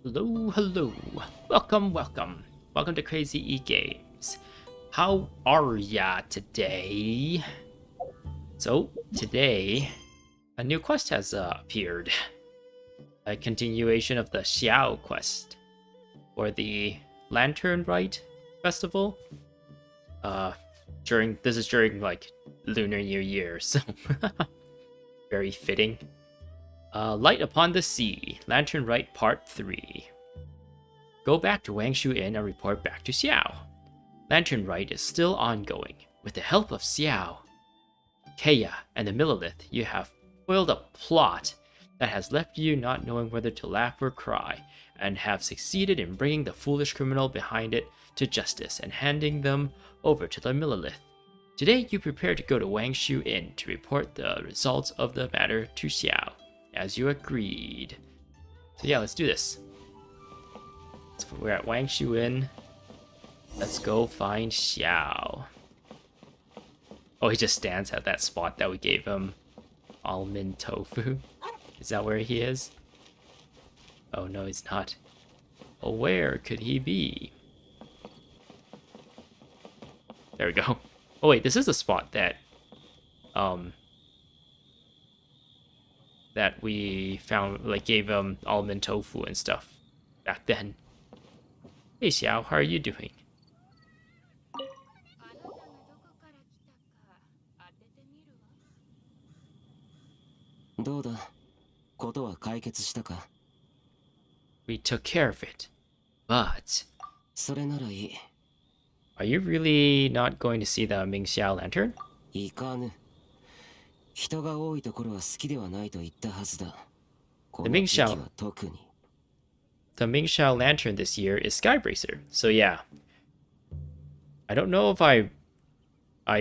Hello, hello. Welcome, welcome. Welcome to Crazy E Games. How are ya today? So, today, a new quest has appeared. A continuation of the Xiao quest for the Lantern Rite Festival. This is during like Lunar New Year, so very fitting. Light Upon the Sea, Lantern Rite Part 3. Go back to Wangshu Inn and report back to Xiao. Lantern Rite is still ongoing. With the help of Xiao, Kea, and the Millilith, you have foiled a plot that has left you not knowing whether to laugh or cry, and have succeeded in bringing the foolish criminal behind it to justice and handing them over to the Millilith. Today, you prepare to go to Wangshu Inn to report the results of the matter to Xiao, as you agreed. So yeah, let's do this. We're at Wangshu Inn. Let's go find Xiao. Oh, he just stands at that spot that we gave him. Almond tofu. Is that where he is? Oh no, he's not. Oh, where could he be? There we go. Oh wait, this is the spot that that we found, like gave him almond tofu and stuff back then. Hey Xiao, how are you doing? どうだ、ことは解決したか。We took care of it, but それならいい。are you really not going to see the Mingxiao lantern? 行かぬ。人が多いところは好きではないと言ったはずだ。この時期は特に。The Mingxiao lantern this year is Skybracer, so yeah. I don't know if I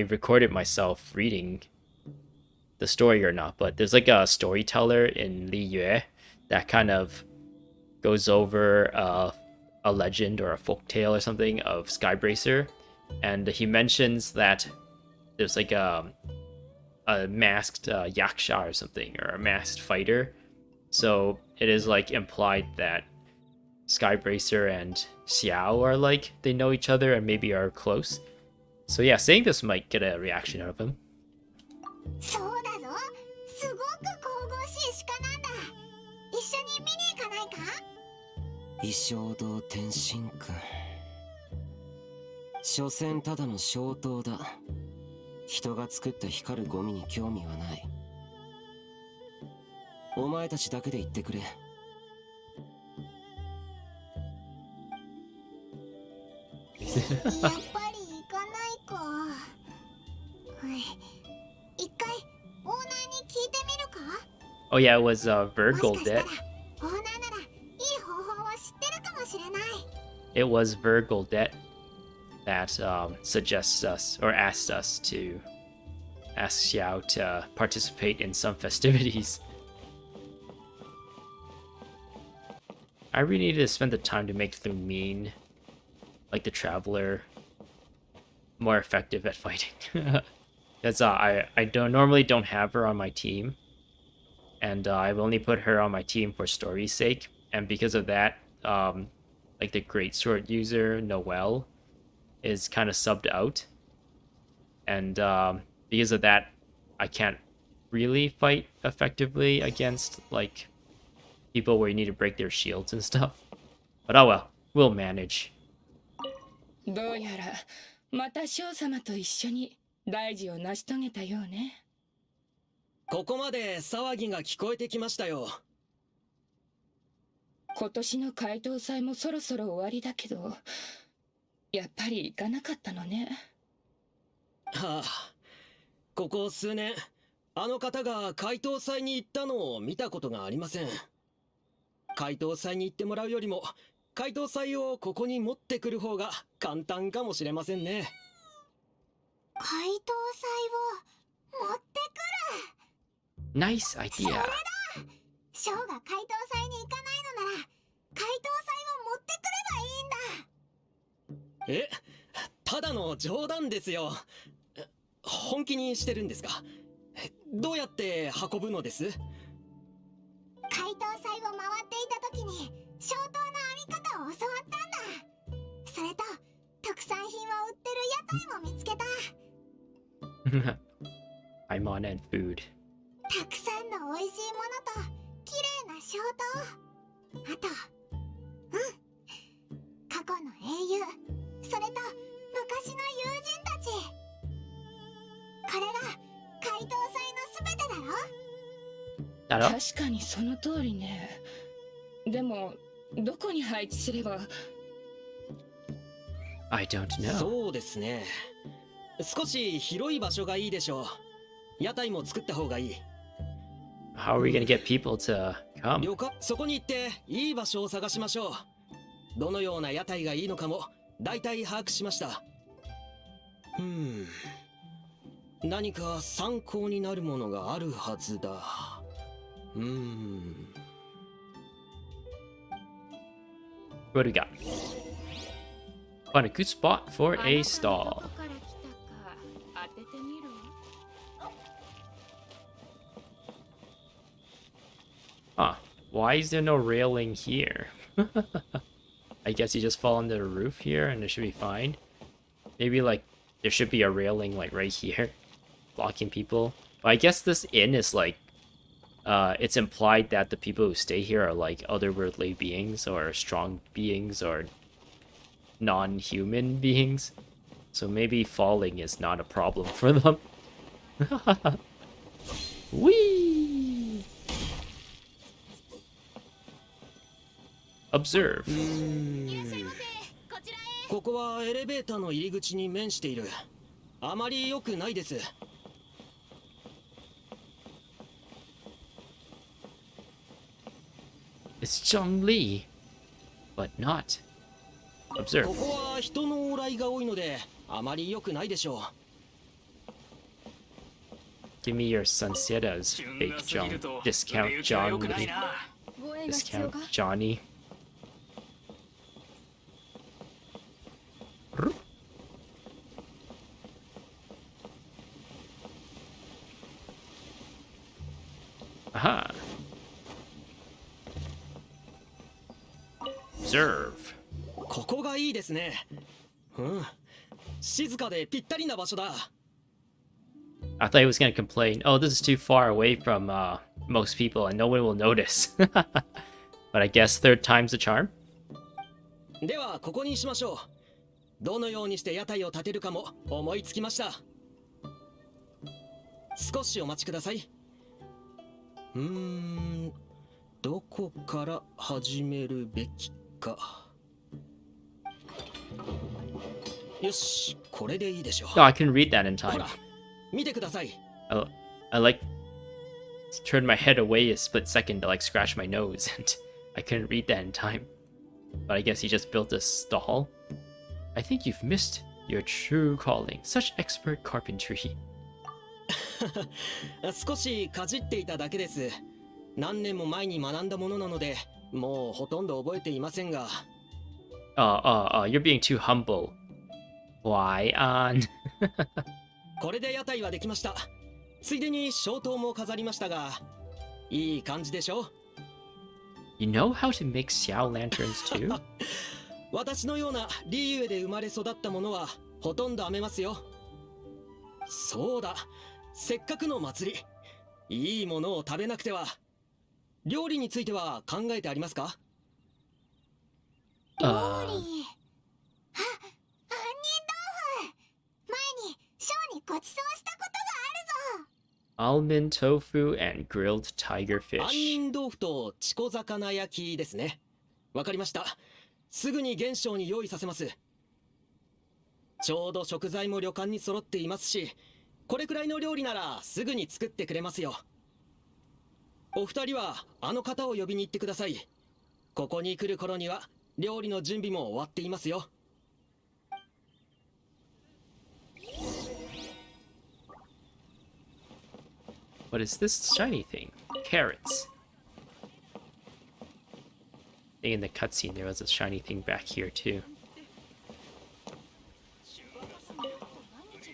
recorded myself reading the story or not, but there's like a storyteller in Li Yue that kind of goes over a legend or a folktale or something of Skybracer, and he mentions that there's like a masked yaksha or something, or a masked fighter. So it is like implied that Skybracer and Xiao are like, they know each other and maybe are close. So yeah, saying this might get a reaction out of him. そうだぞ。すごく神々しい鹿なんだ。一緒に見に行かないか？衣装堂天神君。所詮ただの小刀だ。人が作った光るゴミに興味はない。お前たちだけで言ってくれ。やっぱり行かないか。一回オーナーに聞いてみるか？ Oh yeah, it was Virgil もしかしたら Det. オーナーならいい方法を知ってるかもしれない。 It was Virgil Det that suggests us or asked us to ask Xiao to participate in some festivities. I really needed to spend the time to make Lumine, like the Traveler, more effective at fighting. Because I normally don't have her on my team, and I've only put her on my team for story's sake, and because of that, like the greatsword user Noelle is kind of subbed out, and because of that, I can't really fight effectively against like people where you need to break their shields and stuff. But oh well, we'll manage. どうやらまた翔様と一緒に大事を成し遂げたようね。ここまで騒ぎが聞こえてきましたよ。今年の解答祭もそろそろ終わりだけど、やっぱり行かなかったのね。はあ、ここ数年、あの方が解答祭に行ったのを見たことがありません。解答祭に行ってもらうよりも、解答祭をここに持ってくる方が簡単かもしれませんね。解答祭を持ってくる。 Nice idea. それだ。ショーが解答祭に行かないのなら解答祭を持ってくればいいんだ。え、ただの冗談ですよ。本気にしてるんですか？どうやって運ぶのです？解答祭を回っていた時に消灯の Paimon and food. たくさんの美味しいものと綺麗な消灯、あと過去の英雄、それと昔の友人たち。これが怪盗祭のすべてだろ。だろ？確かにその通りね。でもどこに配置すれば。 I don't know. そうですね。少し広い場所がいいでしょう。屋台も作った方がいい。How are we gonna get people to come? 了解。そこに行っていい場所を探しましょう。どのような屋台がいいのかも大体把握しました。何か参考になるものがあるはずだ。What do we got? Found a good spot for a stall. Huh. Why is there no railing here? I guess you just fall under the roof here and it should be fine. Maybe like there should be a railing like right here, blocking people. But I guess this inn is like, it's implied that the people who stay here are like otherworldly beings or strong beings or non-human beings. So maybe falling is not a problem for them. Whee! Observe. ここはエレベーターの入り口に面している。あまり良くないです。It's Zhongli, but not. Observe. ここは人の往来が多いのであまり良くないでしょう。Give me your Sunsetas, fake John. Discount John Lee. Discount Johnny. Aha. Observe. ここがいいですね。静かでぴったりな場所だ。I thought he was gonna complain, oh, this is too far away from most people and no one will notice. But I guess third time's the charm? ではここにしましょう。どのようにして屋台を建てるかも思いつきました。少しお待ちください。どこから始めるべきか。よし、これでいいでしょう。Oh, I can read that in ほ time. ら、見てください。I like turned my head away a split second to like scratch my nose and I couldn't read that in time. But I guess he just built a stall. I think you've missed your true calling. Such expert carpentry. 少しかじっていただけです。何年も前に学んだものなので、もうほとんど覚えていませんが。You're being too humble. Why on? これで屋台はできました。ついでに消灯も飾りましたが、いい感じでしょう。You know how to make Xiao lanterns too? 私のようなリユエで生まれ育ったものはほとんど編めますよ。そうだ、せっかくの祭り、いいものを食べなくては。料理については考えてありますか？料理、杏仁豆腐。前にショーにご馳走したことがあるぞ。 Almond tofu and grilled tiger 杏 fish. 仁豆腐とチコ魚焼きですね。わかりました。すぐに元将に用意させます。ちょうど食材も旅館に揃っていますし、これくらいの料理ならすぐに作ってくれますよ。お二人はあの方を呼びに行ってください。ここに来る頃には料理の準備も終わっていますよ。What is this shiny thing? Carrots. I think in the cutscene there was a shiny thing back here too.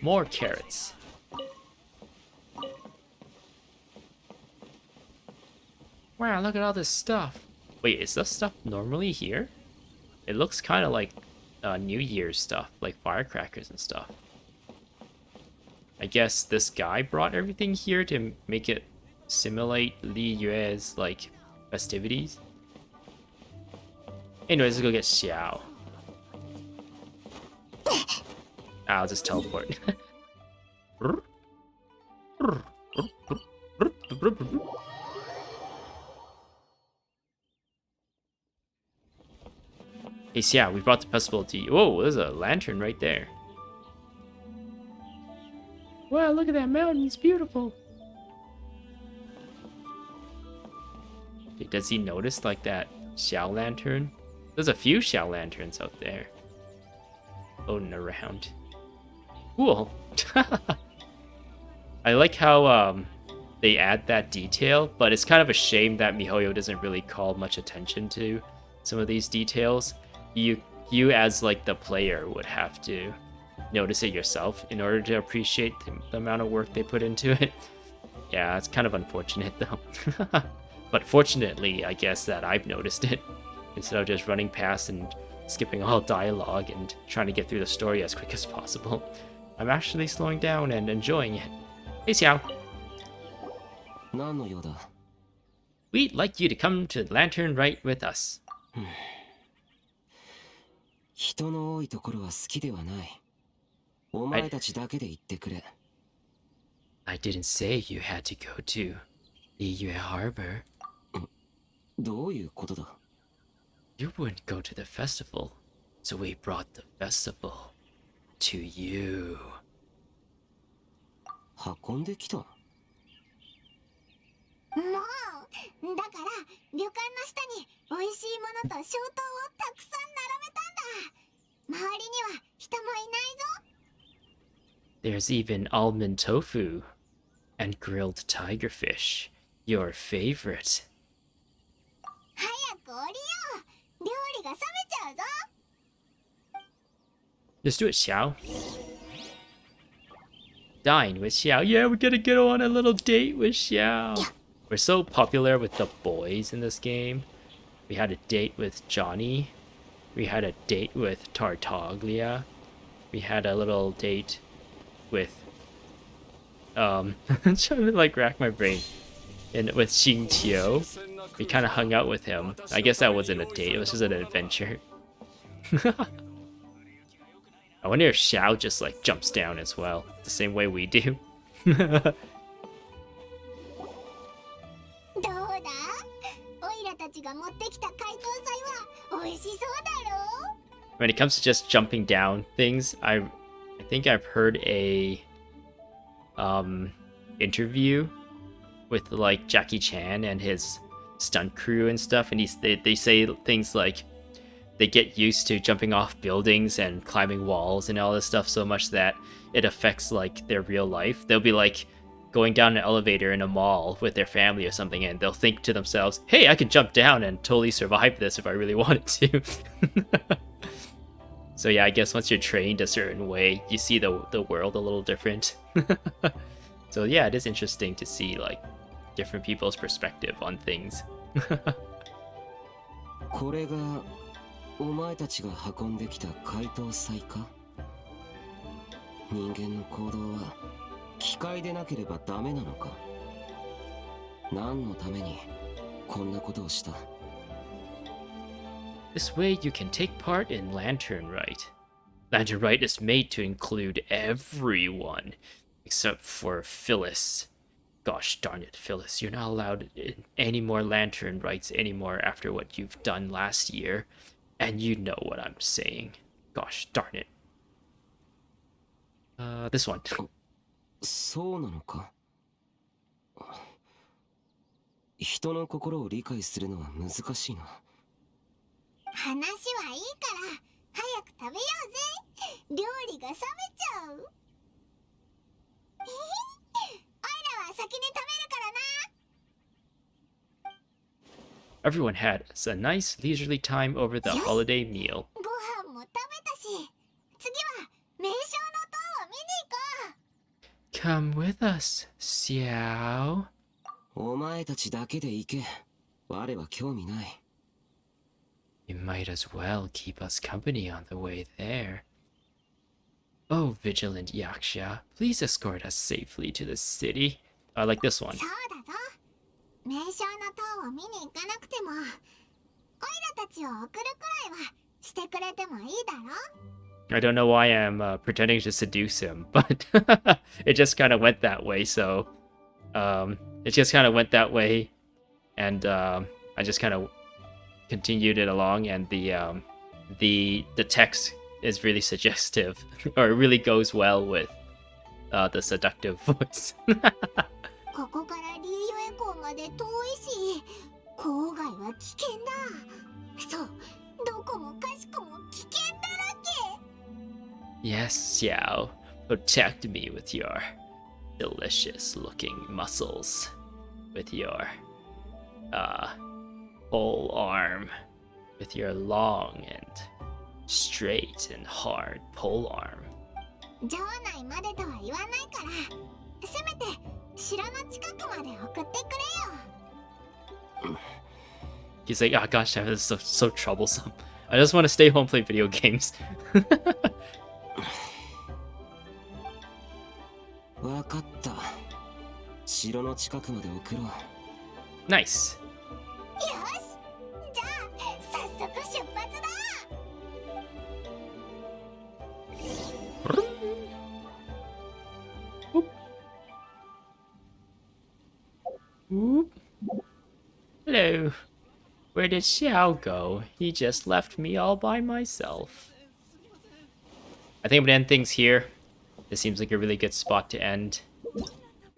More carrots. Wow, look at all this stuff. Wait, is this stuff normally here? It looks kind of like New Year's stuff, like firecrackers and stuff. I guess this guy brought everything here to make it simulate Li Yue's, like, festivities. Anyways, let's go get Xiao. I'll just teleport. Hey Xiao, we brought the festival to you. Whoa, there's a lantern right there. Wow, look at that mountain, it's beautiful. Does he notice, like, that Xiao lantern? There's a few Xiao lanterns out there. Floating around. Cool. I like how they add that detail, but it's kind of a shame that MiHoYo doesn't really call much attention to some of these details. You as, like, the player would have to notice it yourself in order to appreciate the amount of work they put into it. Yeah, it's kind of unfortunate though. But fortunately, I guess that I've noticed it, instead of just running past and skipping all dialogue and trying to get through the story as quick as possible. I'm actually slowing down and enjoying it. Hey Xiao, 何の用だ? we'd like you to come to Lantern Rite with us. 人の多いところは好きではない。お前たちだけで行ってくれ。I didn't say you had to go to Liyue Harbor. どういうことだ? You wouldn't go to the festival, so we brought the festival to you. 運んできた? もうだから旅館の下に美味しいものと消灯をたくさん並べたんだ。周りには人もいないぞ。 There's even almond tofu and grilled tigerfish, your favorite. 早く降りよう。料理が冷めちゃうぞ。 Let's do it, Xiao. Dine with Xiao. Yeah, we're gonna go on a little date with Xiao. We're so popular with the boys in this game. We had a date with Johnny. We had a date with Tartaglia. We had a little date with I'm trying to, like, rack my brain. And with Xiao, we kind of hung out with him. I guess that wasn't a date, it was just an adventure. I wonder if Xiao just, like, jumps down as well, the same way we do. どうだ？オイラたちが持ってきた解凍剤は美味しそうだろう？ When it comes to just jumping down things, I think I've heard a interview with, like, Jackie Chan and his stunt crew and stuff, and they say things like they get used to jumping off buildings and climbing walls and all this stuff so much that it affects, like, their real life. They'll be, like, going down an elevator in a mall with their family or something, and they'll think to themselves, hey, I could jump down and totally survive this if I really wanted to. So yeah, I guess once you're trained a certain way, you see the world a little different. So yeah, it is interesting to see, like, different people's perspective on things. これがお前たちが運んできた解凍祭か? 人間の行動は機械でなければダメなのか? 何のためにこんなことをした? This way you can take part in Lantern Rite. Lantern Rite is made to include everyone, except for Phyllis. Gosh darn it, Phyllis, you're not allowed in any more Lantern Rites anymore after what you've done last year. And you know what I'm saying. Gosh darn it. This one. そうなのか? 人の心を理解するのは難しいな。話はいいから早く食べようぜ。料理が冷めちゃう。おいらは先に食べるからな。 Everyone had a nice leisurely time over the holiday meal. ご飯も食べたし、次は名称の塔を見に行こう。 Come with us, Xiao. お前たちだけで行け。我は興味ない。 You might as well keep us company on the way there. Oh, vigilant Yaksha, please escort us safely to the city. I like this one. そうだぞ。名称の塔を見に行かなくても、オイラたちを送るくらいはしてくれてもいいだろ。 I don't know why I'm pretending to seduce him, but it just kind of went that way. So, it just kind of went that way, and I just kind of continued it along. And the text is really suggestive, or it really goes well with the seductive voice. ここからリーユエ港まで遠いし、郊外は危険だ。そう、どこもかしこも危険だらけ。 Yes, Xiao, protect me with your delicious-looking muscles, with your whole arm, with your long and straight and hard pole arm. 城内までとは言わないから、せめて城の近くまで送ってくれよ。 He's like, oh gosh, that is so troublesome. I just want to stay home, play video games. わかった。城の近くまで送ろう。 Nice. よし、じゃあ早速出発だ。 Whoop. Hello. Where did Xiao go? He just left me all by myself. I think I'm gonna end things here. This seems like a really good spot to end.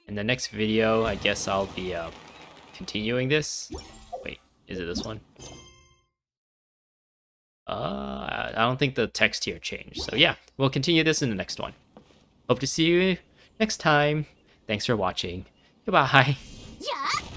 In the next video, I guess I'll be continuing this. Wait, is it this one? I don't think the text here changed. So yeah, we'll continue this in the next one. Hope to see you next time. Thanks for watching. Goodbye. やっ